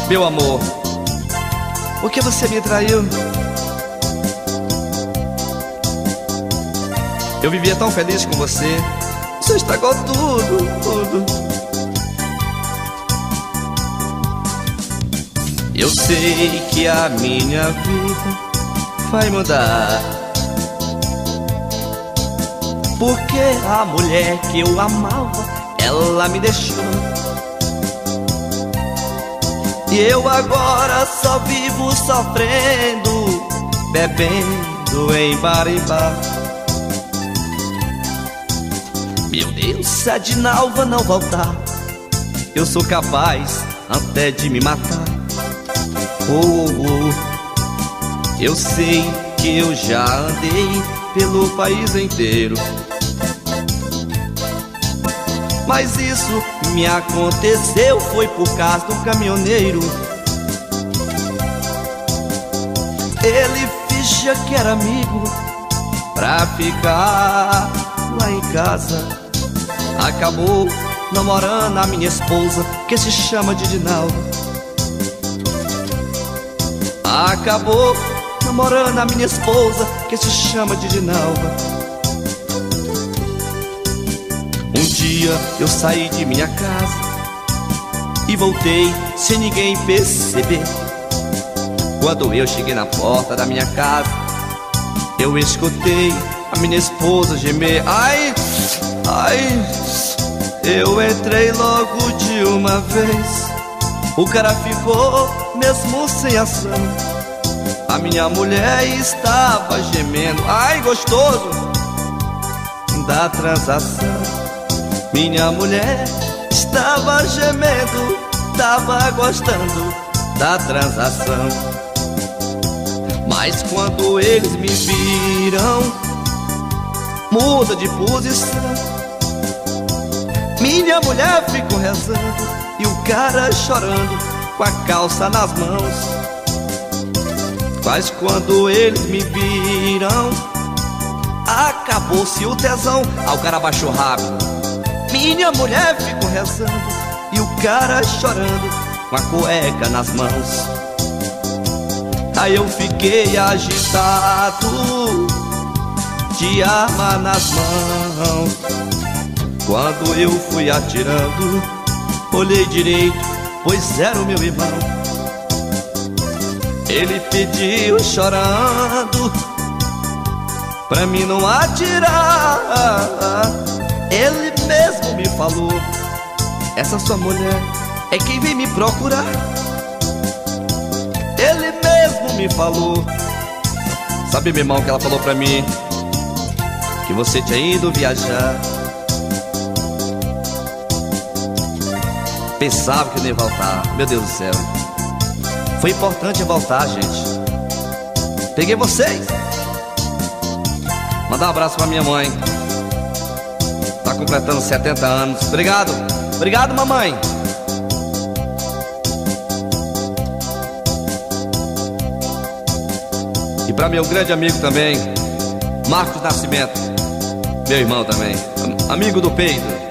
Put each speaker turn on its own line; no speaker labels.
Meu amor, por que você me traiu? Eu vivia tão feliz com você. Você estragou tudo. Eu sei que a minha vida vai mudar, porque a mulher que eu amava, ela me deixou. E eu agora só vivo sofrendo, bebendo em bar e bar. Meu Deus, se a Dinalva não voltar, eu sou capaz até de me matar. Eu sei que eu já andei pelo país inteiro, mas isso me aconteceu foi por causa do caminhoneiro. Ele fingia que era amigo pra ficar lá em casa. Acabou namorando a minha esposa, que se chama de Dinalva. Acabou namorando a minha esposa, que se chama de Dinalva. Um dia eu saí de minha casa e voltei sem ninguém perceber. Quando eu cheguei na porta da minha casa, eu escutei a minha esposa gemer. Ai, ai, eu entrei logo de uma vez. O cara ficou mesmo sem ação. A minha mulher estava gemendo. Ai, gostoso da transação. Minha mulher estava gemendo, estava gostando da transação. Mas quando eles me viram, muda de posição. Minha mulher ficou rezando e o cara chorando com a calça nas mãos. Mas quando eles me viram, acabou-se o tesão. O cara baixou rápido. Minha mulher ficou rezando e o cara chorando com a cueca nas mãos. Aí eu fiquei agitado, de arma nas mãos. Quando eu fui atirando, olhei direito, pois era o meu irmão. Ele pediu chorando pra mim não atirar. Ele mesmo me falou: essa sua mulher é quem vem me procurar. Ele mesmo me falou. Sabe, meu irmão, que ela falou pra mim? Que você tinha ido viajar. Pensava que eu não ia voltar. Meu Deus do céu, foi importante voltar, gente. Peguei vocês. Mandar um abraço pra minha mãe. Tá completando 70 anos. Obrigado. Obrigado, mamãe. E pra meu grande amigo também, Marcos Nascimento, meu irmão também, amigo do peito.